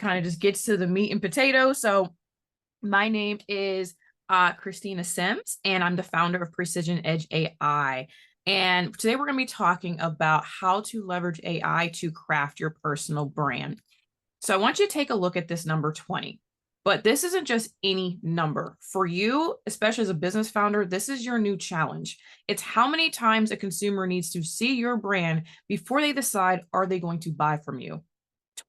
kind of just gets to the meat and potatoes. So my name is Christina Sims, and I'm the founder of Precision Edge AI. And today we're going to be talking about how to leverage AI to craft your personal brand. So I want you to take a look at this number 20. But this isn't just any number. For you, especially as a business founder, this is your new challenge. It's how many times a consumer needs to see your brand before they decide, are they going to buy from you?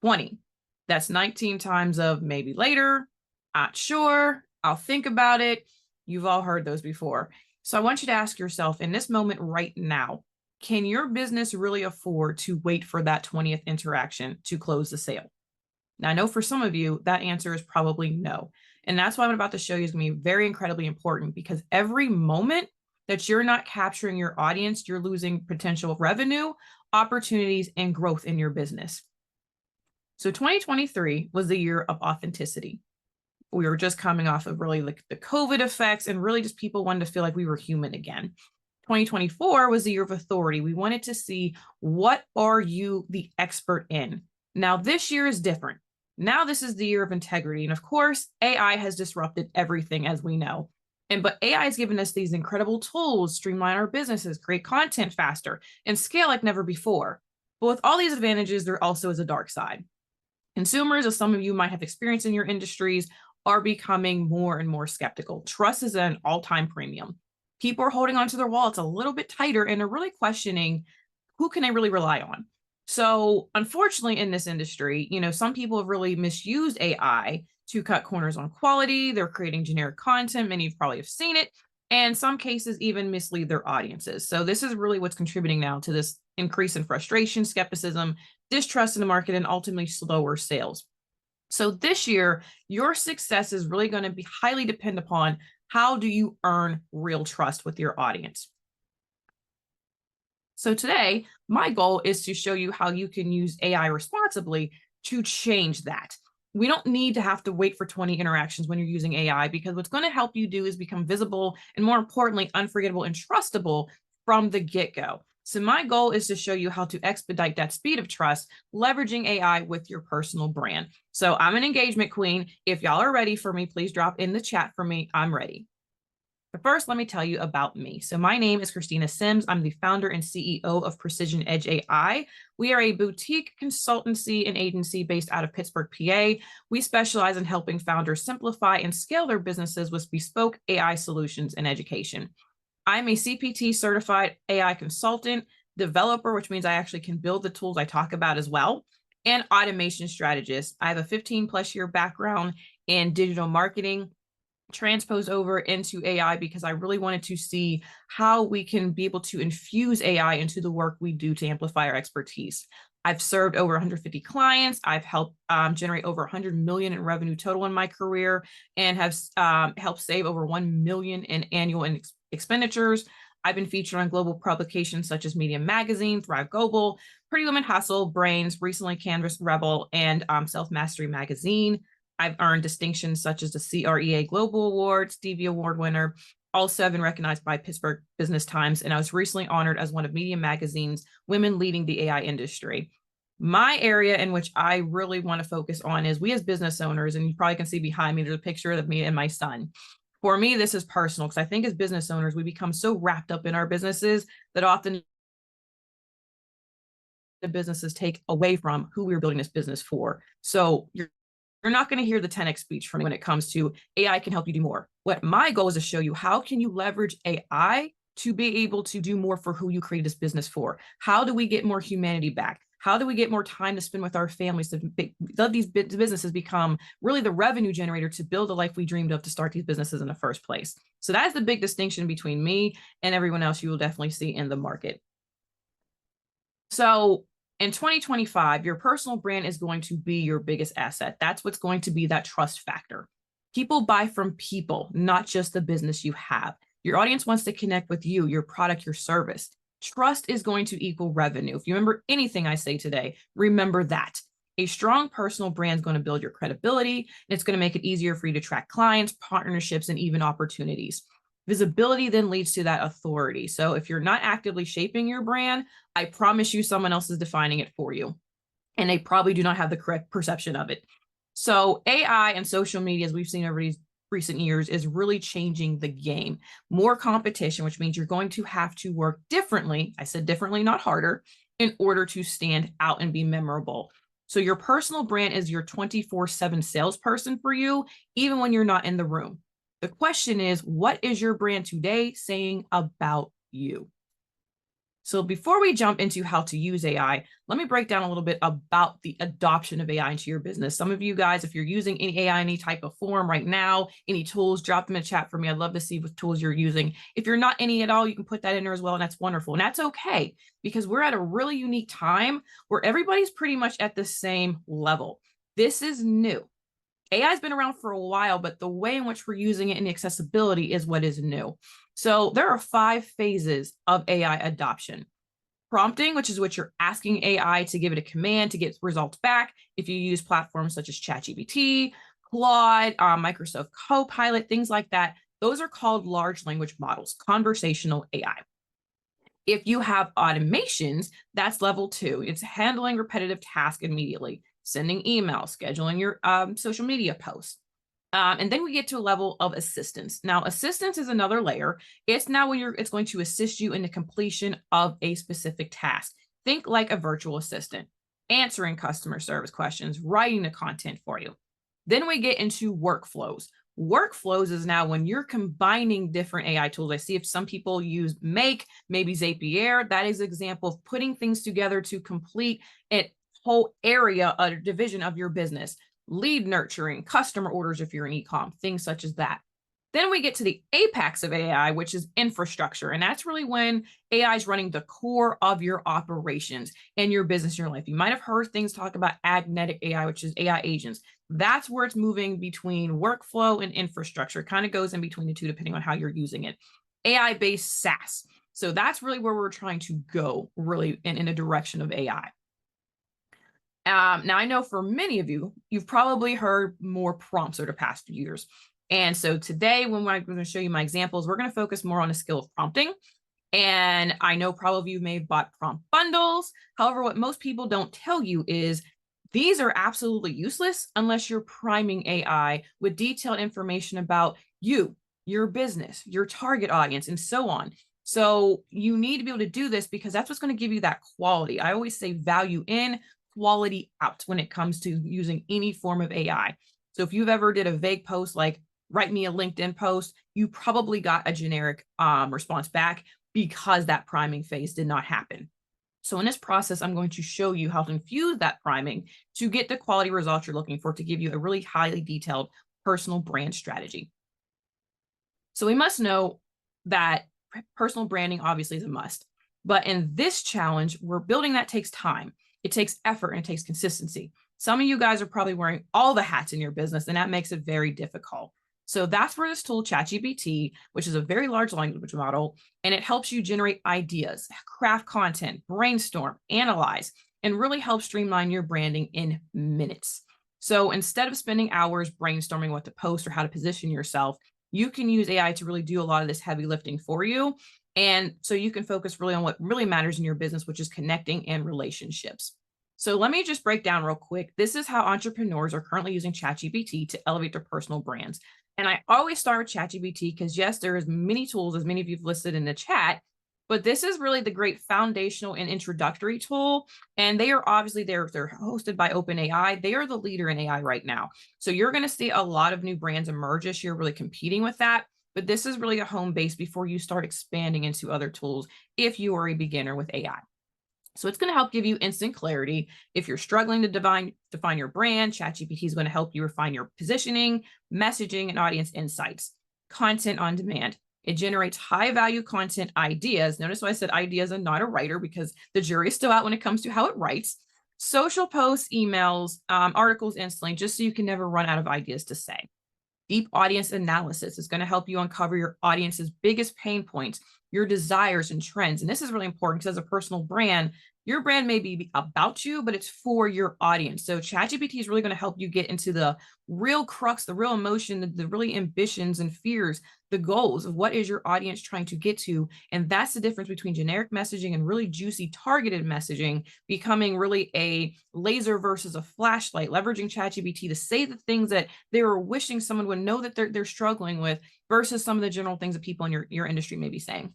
20. That's 19 times of maybe later, not sure, I'll think about it. You've all heard those before. So I want you to ask yourself in this moment right now, can your business really afford to wait for that 20th interaction to close the sale? Now, I know for some of you, that answer is probably no. And that's what I'm about to show you is going to be very incredibly important, because every moment that you're not capturing your audience, you're losing potential revenue, opportunities, and growth in your business. So 2023 was the year of authenticity. We were just coming off of really like the COVID effects, and really just people wanted to feel like we were human again. 2024 was the year of authority. We wanted to see, what are you the expert in? Now, this year is different. Now, this is the year of integrity. And of course, AI has disrupted everything, as we know. But AI has given us these incredible tools, streamline our businesses, create content faster, and scale like never before. But with all these advantages, there also is a dark side. Consumers, as some of you might have experienced in your industries, are becoming more and more skeptical. Trust is at an all-time premium. People are holding onto their wallets a little bit tighter and are really questioning, who can I really rely on? So unfortunately, in this industry, some people have really misused AI to cut corners on quality. They're creating generic content. Many of you probably have seen it. And in some cases, even mislead their audiences. So this is really what's contributing now to this increase in frustration, skepticism, distrust in the market, and ultimately slower sales. So this year, your success is really going to be highly dependent upon, how do you earn real trust with your audience? So today, my goal is to show you how you can use AI responsibly to change that. We don't need to have to wait for 20 interactions when you're using AI, because what's going to help you do is become visible and, more importantly, unforgettable and trustable from the get-go. So my goal is to show you how to expedite that speed of trust, leveraging AI with your personal brand. So I'm an engagement queen. If y'all are ready for me, please drop in the chat for me. I'm ready. But first, let me tell you about me. So my name is Christina Sims. I'm the founder and CEO of Precision Edge AI. We are a boutique consultancy and agency based out of Pittsburgh, PA. We specialize in helping founders simplify and scale their businesses with bespoke AI solutions and education. I'm a CPT certified AI consultant, developer, which means I actually can build the tools I talk about as well, and automation strategist. I have a 15+ year background in digital marketing, transposed over into AI because I really wanted to see how we can be able to infuse AI into the work we do to amplify our expertise. I've served over 150 clients. I've helped generate over 100 million in revenue total in my career, and have helped save over 1 million in annual expenditures. I've been featured on global publications such as Medium Magazine, Thrive Global, Pretty Women Hustle, Brains, recently Canvas Rebel, and Self Mastery Magazine. I've earned distinctions such as the CREA Global Award, Stevie Award winner. Also, I've been recognized by Pittsburgh Business Times, and I was recently honored as one of Medium Magazine's Women Leading the AI Industry. My area in which I really want to focus on is, we as business owners, and you probably can see behind me, there's a picture of me and my son. For me, this is personal, because I think as business owners, we become so wrapped up in our businesses that often the businesses take away from who we were building this business for. So you're not going to hear the 10x speech from me when it comes to AI can help you do more. What my goal is to show you, how can you leverage AI to be able to do more for who you created this business for? How do we get more humanity back? How do we get more time to spend with our families to let these businesses become really the revenue generator to build the life we dreamed of to start these businesses in the first place? So that's the big distinction between me and everyone else you will definitely see in the market. So in 2025, your personal brand is going to be your biggest asset. That's what's going to be that trust factor. People buy from people, not just the business you have. Your audience wants to connect with you, your product, your service. Trust is going to equal revenue. If you remember anything I say today, remember that. A strong personal brand is going to build your credibility, and it's going to make it easier for you to attract clients, partnerships, and even opportunities. Visibility then leads to that authority. So if you're not actively shaping your brand, I promise you someone else is defining it for you, and they probably do not have the correct perception of it. So AI and social media, as we've seen over these recent years, is really changing the game. More competition, which means you're going to have to work differently. I said differently, not harder, in order to stand out and be memorable. So your personal brand is your 24/7 salesperson for you, even when you're not in the room. The question is, what is your brand today saying about you? So before we jump into how to use AI, let me break down a little bit about the adoption of AI into your business. Some of you guys, if you're using any AI, any type of form right now, any tools, drop them in the chat for me. I'd love to see what tools you're using. If you're not any at all, you can put that in there as well, and that's wonderful. And that's okay, because we're at a really unique time where everybody's pretty much at the same level. This is new. AI has been around for a while, but the way in which we're using it and the accessibility is what is new. So there are 5 phases of AI adoption. Prompting, which is what you're asking AI to give it a command to get results back. If you use platforms such as ChatGPT, Claude, Microsoft Copilot, things like that, those are called large language models, conversational AI. If you have automations, that's level 2. It's handling repetitive tasks immediately, sending emails, scheduling your social media posts. And then we get to a level of assistance. Now, assistance is another layer. It's now when it's going to assist you in the completion of a specific task. Think like a virtual assistant, answering customer service questions, writing the content for you. Then we get into workflows. Workflows is now when you're combining different AI tools. I see if some people use Make, maybe Zapier. That is an example of putting things together to complete a whole area, a division of your business. Lead nurturing, customer orders if you're an e-com, things such as that. Then we get to the apex of AI, which is infrastructure. And that's really when AI is running the core of your operations and your business, your life. You might have heard things talk about agnetic AI, which is AI agents. That's where it's moving between workflow and infrastructure. It kind of goes in between the two, depending on how you're using it. AI-based SaaS. So that's really where we're trying to go, really in a direction of AI. Now, I know for many of you, you've probably heard more prompts over the past few years. And so today, when I'm going to show you my examples, we're going to focus more on the skill of prompting. And I know probably of you may have bought prompt bundles. However, what most people don't tell you is these are absolutely useless unless you're priming AI with detailed information about you, your business, your target audience, and so on. So you need to be able to do this because that's what's going to give you that quality. I always say value in, quality out when it comes to using any form of AI. So if you've ever did a vague post like write me a LinkedIn post, you probably got a generic response back because that priming phase did not happen. So in this process, I'm going to show you how to infuse that priming to get the quality results you're looking for to give you a really highly detailed personal brand strategy. So we must know that personal branding obviously is a must. But in this challenge, we're building that takes time. It takes effort and it takes consistency. Some of you guys are probably wearing all the hats in your business, and that makes it very difficult. So that's where this tool, ChatGPT, which is a very large language model, and it helps you generate ideas, craft content, brainstorm, analyze, and really help streamline your branding in minutes. So instead of spending hours brainstorming what to post or how to position yourself, you can use AI to really do a lot of this heavy lifting for you. And so you can focus really on what really matters in your business, which is connecting and relationships. So let me just break down real quick. This is how entrepreneurs are currently using ChatGPT to elevate their personal brands. And I always start with ChatGPT because yes, there is many tools, as many of you've listed in the chat, but this is really the great foundational and introductory tool. And they are obviously, they're hosted by OpenAI. They are the leader in AI right now. So you're going to see a lot of new brands emerge this year, really competing with that. But this is really a home base before you start expanding into other tools if you are a beginner with AI. So it's going to help give you instant clarity. If you're struggling to define your brand, ChatGPT is going to help you refine your positioning, messaging, and audience insights. Content on demand. It generates high-value content ideas. Notice why I said ideas and not a writer, because the jury is still out when it comes to how it writes. Social posts, emails, articles instantly, just so you can never run out of ideas to say. Deep audience analysis is going to help you uncover your audience's biggest pain points, your desires and trends. And this is really important because as a personal brand, Your brand may be about you, but it's for your audience. So ChatGPT is really going to help you get into the real crux, the real emotion, the really ambitions and fears, the goals of what is your audience trying to get to. And that's the difference between generic messaging and really juicy targeted messaging becoming really a laser versus a flashlight, leveraging ChatGPT to say the things that they were wishing someone would know that they're struggling with versus some of the general things that people in your industry may be saying.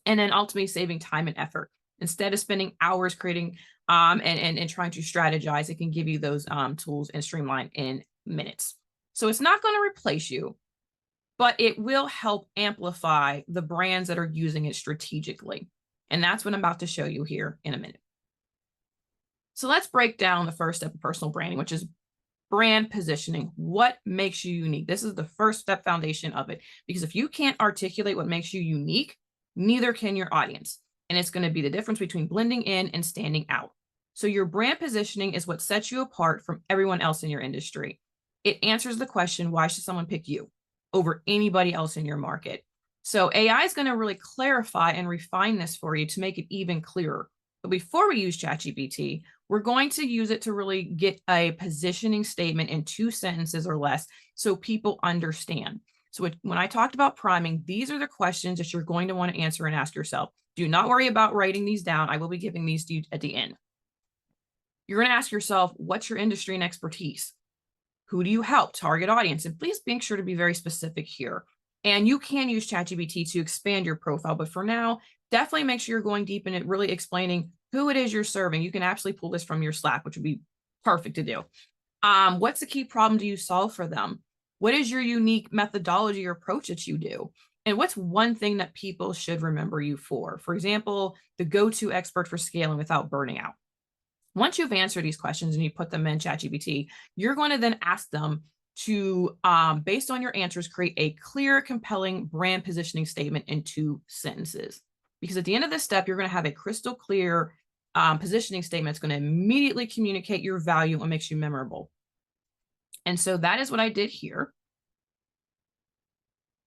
And then ultimately saving time and effort. Instead of spending hours creating and trying to strategize, it can give you those tools and streamline in minutes. So it's not going to replace you, but it will help amplify the brands that are using it strategically. And that's what I'm about to show you here in a minute. So let's break down the first step of personal branding, which is brand positioning. What makes you unique? This is the first step foundation of it, because if you can't articulate what makes you unique, neither can your audience. And it's going to be the difference between blending in and standing out. So your brand positioning is what sets you apart from everyone else in your industry. It answers the question, why should someone pick you over anybody else in your market? So AI is going to really clarify and refine this for you to make it even clearer. But before we use ChatGPT, we're going to use it to really get a positioning statement in 2 sentences or less so people understand. So when I talked about priming, these are the questions that you're going to want to answer and ask yourself. Do not worry about writing these down. I will be giving these to you at the end. You're going to ask yourself, what's your industry and expertise? Who do you help? Target audience. And please make sure to be very specific here. And you can use ChatGPT to expand your profile. But for now, definitely make sure you're going deep in it, really explaining who it is you're serving. You can absolutely pull this from your Slack, which would be perfect to do. What's the key problem do you solve for them? What is your unique methodology or approach that you do? And what's one thing that people should remember you for? For example, the go-to expert for scaling without burning out. Once you've answered these questions and you put them in ChatGPT, you're going to then ask them to, based on your answers, create a clear, compelling brand positioning statement in 2 sentences. Because at the end of this step, you're going to have a crystal clear positioning statement that's going to immediately communicate your value and makes you memorable. And so that is what I did here.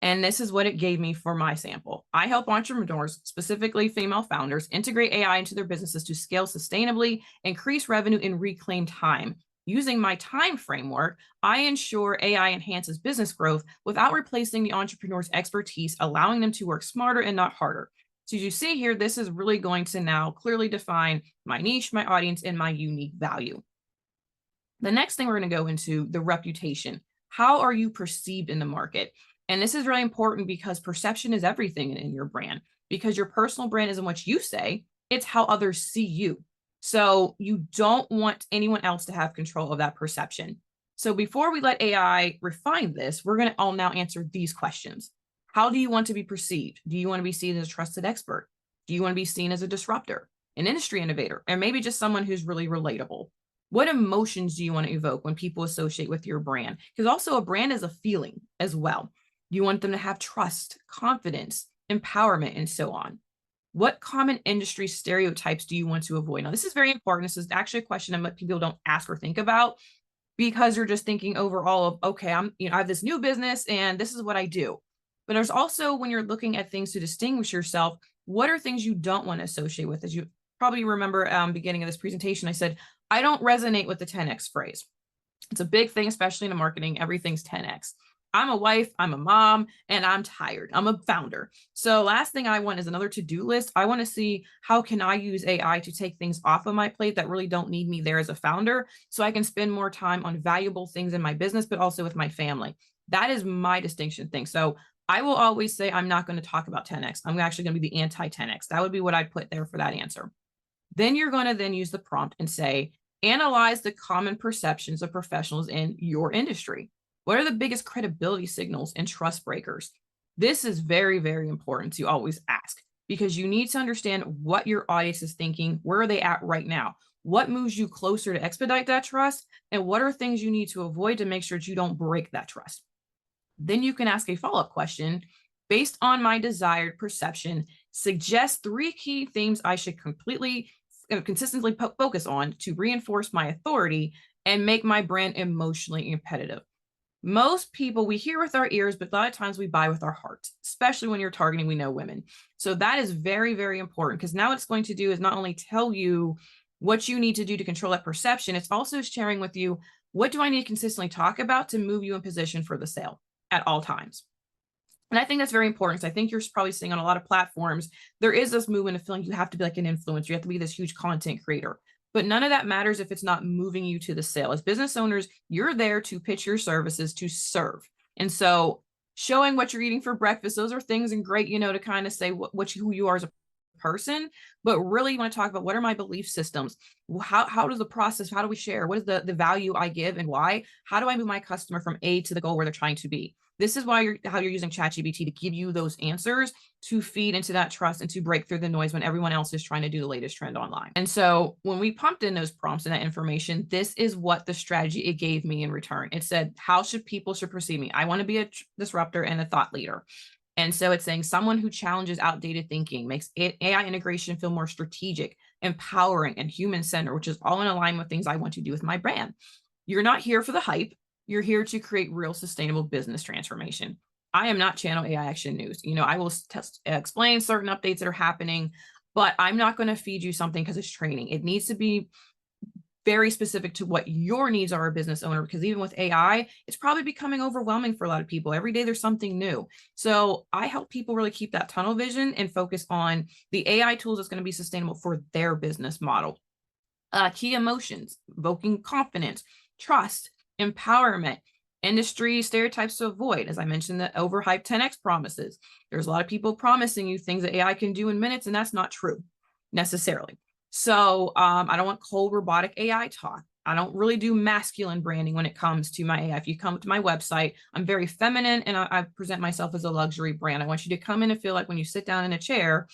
And this is what it gave me for my sample. I help entrepreneurs, specifically female founders, integrate AI into their businesses to scale sustainably, increase revenue, and reclaim time. Using my time framework, I ensure AI enhances business growth without replacing the entrepreneur's expertise, allowing them to work smarter and not harder. So as you see here, this is really going to now clearly define my niche, my audience, and my unique value. The next thing we're going to go into the reputation. How are you perceived in the market? And this is really important because perception is everything in your brand, because your personal brand isn't what you say, it's how others see you. So you don't want anyone else to have control of that perception. So before we let AI refine this, we're going to all now answer these questions. How do you want to be perceived? Do you want to be seen as a trusted expert? Do you want to be seen as a disruptor, an industry innovator, and maybe just someone who's really relatable? What emotions do you want to evoke when people associate with your brand? Because also a brand is a feeling as well. You want them to have trust, confidence, empowerment, and so on. What common industry stereotypes do you want to avoid? Now, this is very important. This is actually a question that people don't ask or think about because you're just thinking overall of, okay, I have this new business and this is what I do. But there's also, when you're looking at things to distinguish yourself, what are things you don't want to associate with? As you probably remember, beginning of this presentation, I said, I don't resonate with the 10X phrase. It's a big thing, especially in marketing. Everything's 10X. I'm a wife, I'm a mom, and I'm tired. I'm a founder. So last thing I want is another to-do list. I want to see how can I use AI to take things off of my plate that really don't need me there as a founder so I can spend more time on valuable things in my business, but also with my family. That is my distinction thing. So I will always say I'm not going to talk about 10X. I'm actually going to be the anti-10X. That would be what I'd put there for that answer. Then you're going to then use the prompt and say, analyze the common perceptions of professionals in your industry. What are the biggest credibility signals and trust breakers? This is very, very important to always ask because you need to understand what your audience is thinking. Where are they at right now? What moves you closer to expedite that trust? And what are things you need to avoid to make sure that you don't break that trust? Then you can ask a follow-up question. Based on my desired perception, suggest 3 key themes I should consistently focus on to reinforce my authority and make my brand emotionally competitive. Most people, we hear with our ears, but a lot of times we buy with our hearts, especially when you're targeting, we know, women. So that is very, very important, because now what it's going to do is not only tell you what you need to do to control that perception, it's also sharing with you, what do I need to consistently talk about to move you in position for the sale at all times? And I think that's very important, because I think you're probably seeing on a lot of platforms, there is this movement of feeling you have to be like an influencer, you have to be this huge content creator. But none of that matters if it's not moving you to the sale. As business owners, you're there to pitch your services to serve. And so showing what you're eating for breakfast, those are things and great, to kind of say who you are as a person, but really you want to talk about, what are my belief systems? How does the process, how do we share? What is the value I give, and why? How do I move my customer from A to the goal where they're trying to be? This is why how you're using ChatGPT to give you those answers, to feed into that trust and to break through the noise when everyone else is trying to do the latest trend online. And so when we pumped in those prompts and that information, this is what the strategy it gave me in return. It said, how should people perceive me? I want to be a disruptor and a thought leader. And so it's saying someone who challenges outdated thinking, makes AI integration feel more strategic, empowering, and human-centered, which is all in alignment with things I want to do with my brand. You're not here for the hype. You're here to create real sustainable business transformation. I am not Channel AI Action News. I will explain certain updates that are happening, but I'm not going to feed you something because it's training. It needs to be very specific to what your needs are, a business owner, because even with AI, it's probably becoming overwhelming for a lot of people. Every day there's something new. So I help people really keep that tunnel vision and focus on the AI tools that's going to be sustainable for their business model. Key emotions, evoking confidence, trust, empowerment, industry stereotypes to avoid. As I mentioned, the overhyped 10x promises. There's a lot of people promising you things that AI can do in minutes, and that's not true necessarily. So I don't want cold robotic AI talk. I don't really do masculine branding when it comes to my AI. If you come to my website, I'm very feminine, and I present myself as a luxury brand. I want you to come in and feel like when you sit down in a chair,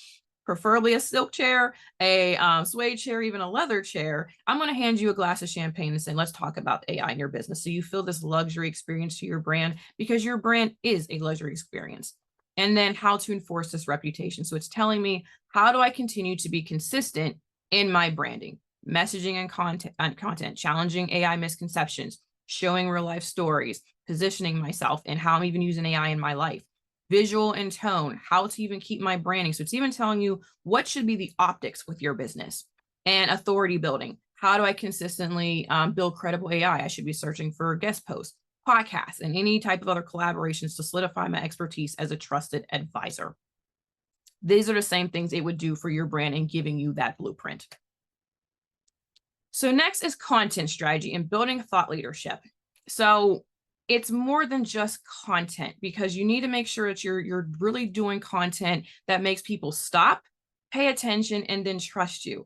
preferably a silk chair, a suede chair, even a leather chair, I'm going to hand you a glass of champagne and say, let's talk about AI in your business. So you feel this luxury experience to your brand, because your brand is a luxury experience. And then how to enforce this reputation. So it's telling me, how do I continue to be consistent in my branding, messaging, and content, challenging AI misconceptions, showing real life stories, positioning myself, and how I'm even using AI in my life, visual and tone, how to even keep my branding. So it's even telling you what should be the optics with your business, and authority building. How do I consistently build credible AI? I should be searching for guest posts, podcasts, and any type of other collaborations to solidify my expertise as a trusted advisor. These are the same things it would do for your brand and giving you that blueprint. So next is content strategy and building thought leadership. So it's more than just content, because you need to make sure that you're really doing content that makes people stop, pay attention, and then trust you.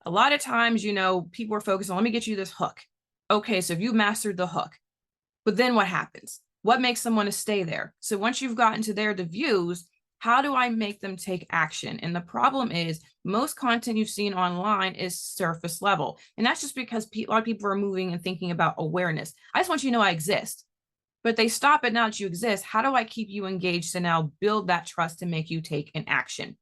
A lot of times, people are focused on, let me get you this hook. Okay, so if you mastered the hook, but then what happens? What makes someone to stay there? So once you've gotten to the views, how do I make them take action? And the problem is, most content you've seen online is surface level. And that's just because a lot of people are moving and thinking about awareness. I just want you to know I exist. But they stop at, now that you exist, how do I keep you engaged to now build that trust to make you take an action?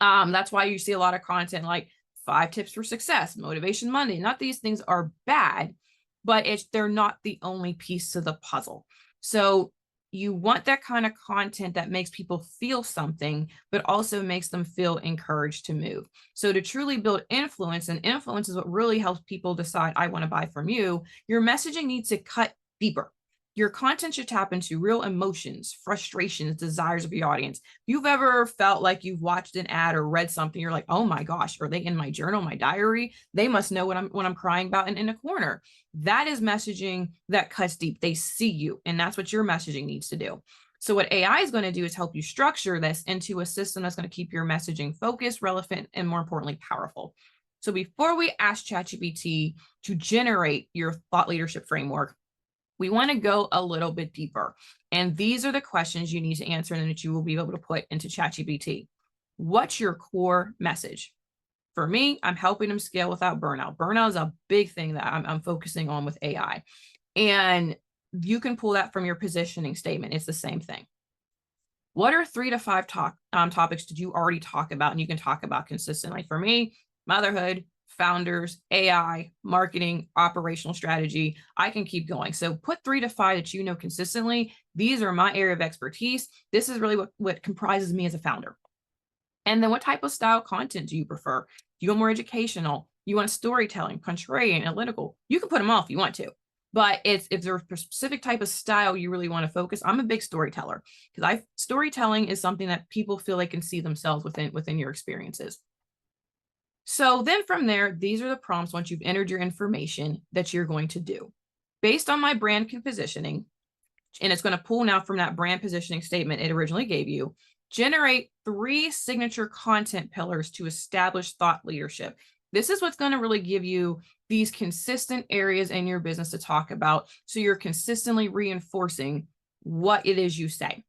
That's why you see a lot of content like 5 tips for success, Motivation Monday. Not these things are bad, but they're not the only piece to the puzzle. So you want that kind of content that makes people feel something, but also makes them feel encouraged to move. So to truly build influence, and influence is what really helps people decide, I want to buy from you, your messaging needs to cut deeper. Your content should tap into real emotions, frustrations, desires of your audience. If you've ever felt like you've watched an ad or read something, you're like, oh my gosh, are they in my journal, my diary? They must know what I'm crying about in a corner. That is messaging that cuts deep. They see you, and that's what your messaging needs to do. So what AI is going to do is help you structure this into a system that's going to keep your messaging focused, relevant, and more importantly, powerful. So before we ask ChatGPT to generate your thought leadership framework, we want to go a little bit deeper. And these are the questions you need to answer and that you will be able to put into ChatGPT. What's your core message? For me, I'm helping them scale without burnout. Burnout is a big thing that I'm focusing on with AI. And you can pull that from your positioning statement. It's the same thing. What are 3 to 5 topics did you already talk about and you can talk about consistently? For me, motherhood, founders, AI, marketing, operational strategy. I can keep going. So put 3 to 5 that you know consistently. These are my area of expertise. This is really what comprises me as a founder. And then what type of style content do you prefer? Do you want more educational? You want storytelling, contrarian, analytical? You can put them all if you want to. But if there's a specific type of style you really want to focus, I'm a big storyteller because storytelling is something that people feel they can see themselves within your experiences. So then from there, these are the prompts once you've entered your information that you're going to do. Based on my brand positioning, and it's going to pull now from that brand positioning statement it originally gave you, generate 3 signature content pillars to establish thought leadership. This is what's going to really give you these consistent areas in your business to talk about, so you're consistently reinforcing what it is you say.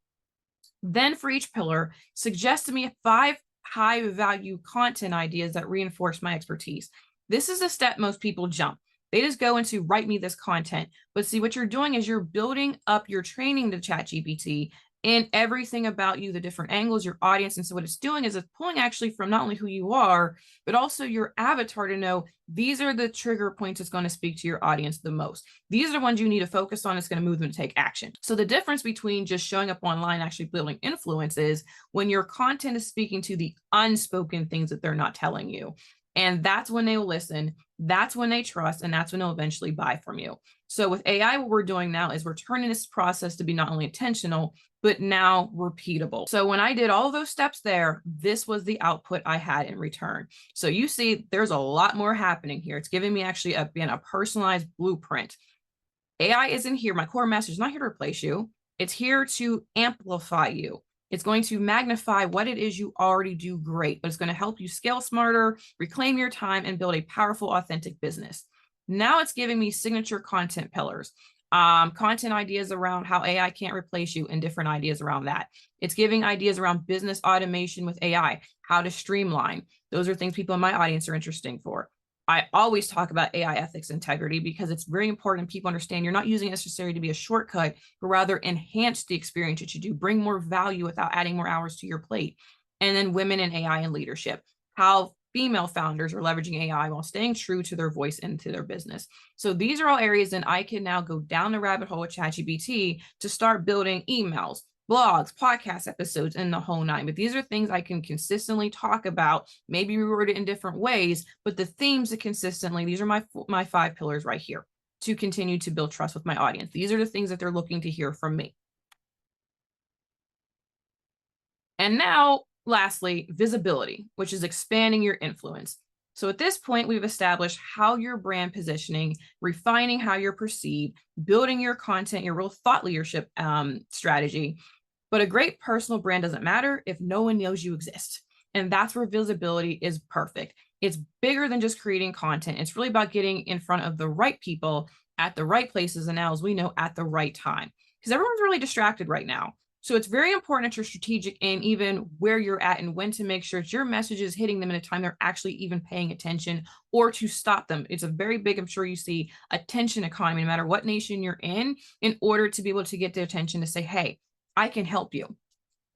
Then for each pillar, suggest to me 5 high value content ideas that reinforce my expertise. This is a step most people jump. They just go into write me this content. But see, what you're doing is you're building up your training to ChatGPT and everything about you, the different angles, your audience. And so what it's doing is it's pulling actually from not only who you are, but also your avatar to know these are the trigger points that's going to speak to your audience the most. These are the ones you need to focus on. It's going to move them to take action. So the difference between just showing up online, actually building influence, is when your content is speaking to the unspoken things that they're not telling you. And that's when they will listen. That's when they trust, and that's when they'll eventually buy from you. So with AI, what we're doing now is we're turning this process to be not only intentional, but now repeatable. So when I did all those steps there, this was the output I had in return. So you see, there's a lot more happening here. It's giving me actually a personalized blueprint. AI isn't here. My core message is not here to replace you. It's here to amplify you. It's going to magnify what it is you already do great, but it's going to help you scale smarter, reclaim your time, and build a powerful, authentic business. Now it's giving me signature content pillars, content ideas around how AI can't replace you, and different ideas around that. It's giving ideas around business automation with AI, how to streamline. Those are things people in my audience are interested for. I always talk about AI ethics integrity because it's very important people understand you're not using it necessarily to be a shortcut, but rather enhance the experience that you do, bring more value without adding more hours to your plate. And then women in AI and leadership, how female founders are leveraging AI while staying true to their voice and to their business. So these are all areas that I can now go down the rabbit hole with ChatGPT to start building emails, blogs, podcast episodes, and the whole 9. But these are things I can consistently talk about, maybe reword it in different ways, but the themes that consistently, these are my 5 pillars right here to continue to build trust with my audience. These are the things that they're looking to hear from me. And now, lastly, visibility, which is expanding your influence. So at this point, we've established how your brand positioning, refining how you're perceived, building your content, your real thought leadership strategy. But a great personal brand doesn't matter if no one knows you exist. And that's where visibility is perfect. It's bigger than just creating content. It's really about getting in front of the right people at the right places, and now, as we know, at the right time. Because everyone's really distracted right now. So it's very important that you're strategic in even where you're at and when to make sure your message is hitting them in a time they're actually even paying attention, or to stop them. It's a very big, I'm sure you see, attention economy, no matter what nation you're in order to be able to get their attention to say, hey, I can help you.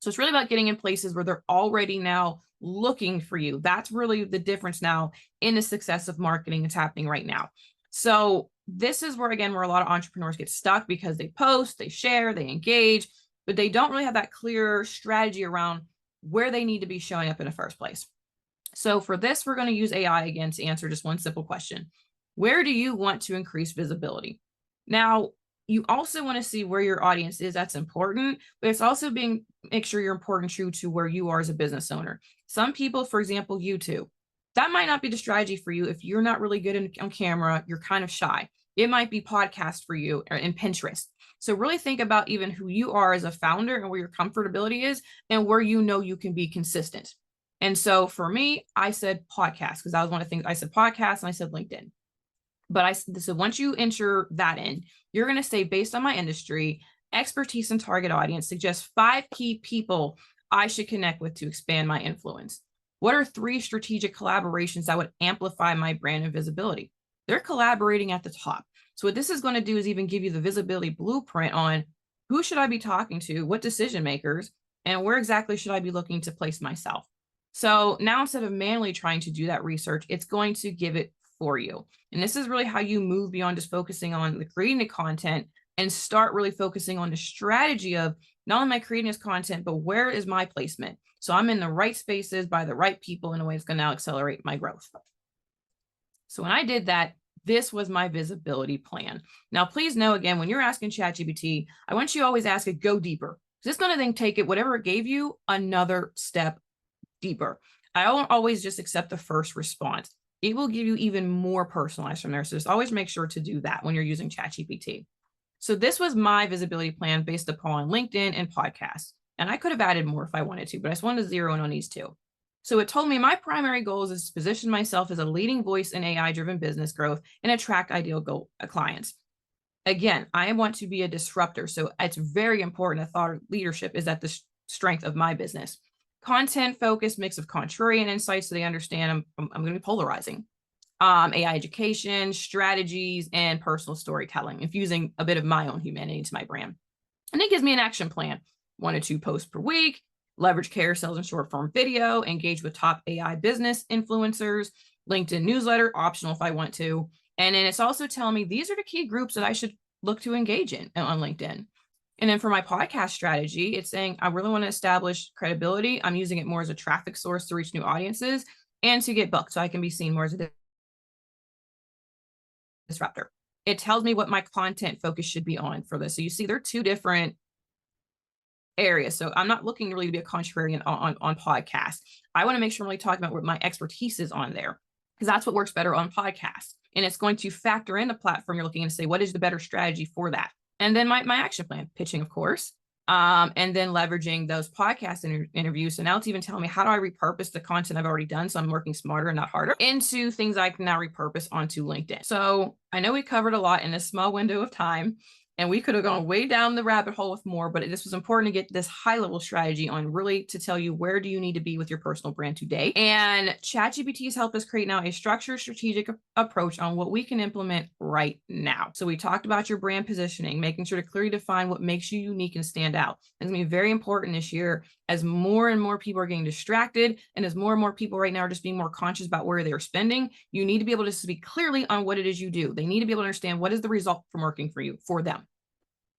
So it's really about getting in places where they're already now looking for you. That's really the difference now in the success of marketing that's happening right now. So this is where, again, where a lot of entrepreneurs get stuck because they post, they share, they engage, but they don't really have that clear strategy around where they need to be showing up in the first place. So for this, we're going to use AI again to answer just one simple question. Where do you want to increase visibility? Now, you also want to see where your audience is. That's important, but it's also make sure you're important true to where you are as a business owner. Some people, for example, YouTube, that might not be the strategy for you if you're not really good on camera, you're kind of shy. It might be podcast for you, or in Pinterest. So really think about even who you are as a founder and where your comfortability is and where you know you can be consistent. And so for me, I said podcast because that was one of the things I said podcast and I said LinkedIn. But so once you enter that in, you're going to say, based on my industry, expertise, and target audience, suggest 5 key people I should connect with to expand my influence. What are 3 strategic collaborations that would amplify my brand and visibility? They're collaborating at the top. So what this is going to do is even give you the visibility blueprint on who should I be talking to, what decision makers, and where exactly should I be looking to place myself. So now instead of manually trying to do that research, it's going to give it for you. And this is really how you move beyond just focusing on the creating the content and start really focusing on the strategy of not only am I creating this content, but where is my placement? So I'm in the right spaces by the right people in a way that's going to now accelerate my growth. So when I did that, this was my visibility plan. Now, please know again, when you're asking ChatGPT, I want you to always ask it, go deeper. It's going to then take it, whatever it gave you, another step deeper. I don't always just accept the first response. It will give you even more personalized from there. So just always make sure to do that when you're using ChatGPT. So this was my visibility plan based upon LinkedIn and podcasts. And I could have added more if I wanted to, but I just wanted to zero in on these two. So it told me my primary goals is to position myself as a leading voice in AI-driven business growth and attract ideal clients. Again, I want to be a disruptor. So it's very important. A thought leadership is at the strength of my business. Content focused mix of contrarian insights so they understand I'm going to be polarizing. AI education, strategies, and personal storytelling, infusing a bit of my own humanity into my brand. And it gives me an action plan. 1 to 2 posts per week, leverage carousels and short form video, engage with top AI business influencers, LinkedIn newsletter, optional if I want to. And then it's also telling me these are the key groups that I should look to engage in on LinkedIn. And then for my podcast strategy, it's saying I really want to establish credibility. I'm using it more as a traffic source to reach new audiences and to get booked so I can be seen more as a disruptor. It tells me what my content focus should be on for this. So you see, there are 2 different areas. So I'm not looking really to be a contrarian on podcasts. I want to make sure I'm really talking about what my expertise is on there, because that's what works better on podcasts. And it's going to factor in the platform you're looking and say, what is the better strategy for that? And then my action plan, pitching, of course, and then leveraging those podcast interviews. So now it's even telling me, how do I repurpose the content I've already done, so I'm working smarter and not harder, into things I can now repurpose onto LinkedIn. So I know we covered a lot in a small window of time, and we could have gone way down the rabbit hole with more, but this was important to get this high level strategy on, really to tell you where do you need to be with your personal brand today. And ChatGPT has helped us create now a structured, strategic approach on what we can implement right now. So we talked about your brand positioning, making sure to clearly define what makes you unique and stand out. It's going to be very important this year as more and more people are getting distracted, and as more and more people right now are just being more conscious about where they're spending. You need to be able to speak clearly on what it is you do. They need to be able to understand what is the result from working for you, for them.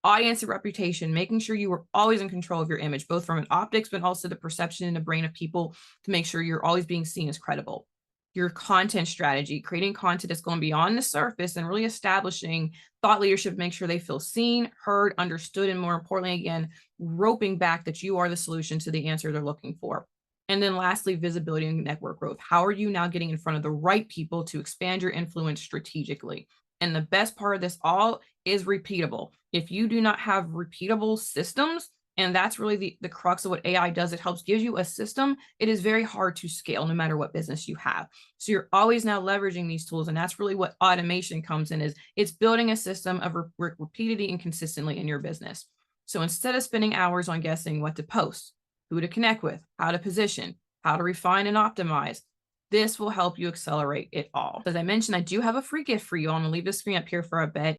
Audience and reputation, making sure you are always in control of your image, both from an optics, but also the perception in the brain of people, to make sure you're always being seen as credible. Your content strategy, creating content that's going beyond the surface and really establishing thought leadership, make sure they feel seen, heard, understood, and more importantly, again, roping back that you are the solution to the answer they're looking for. And then lastly, visibility and network growth. How are you now getting in front of the right people to expand your influence strategically? And the best part of this all is repeatable. If you do not have repeatable systems, and that's really the crux of what AI does, it helps give you a system. It is very hard to scale no matter what business you have. So you're always now leveraging these tools. And that's really what automation comes in, is it's building a system of repeatedly and consistently in your business. So instead of spending hours on guessing what to post, who to connect with, how to position, how to refine and optimize, this will help you accelerate it all. As I mentioned, I do have a free gift for you. I'm going to leave the screen up here for a bit.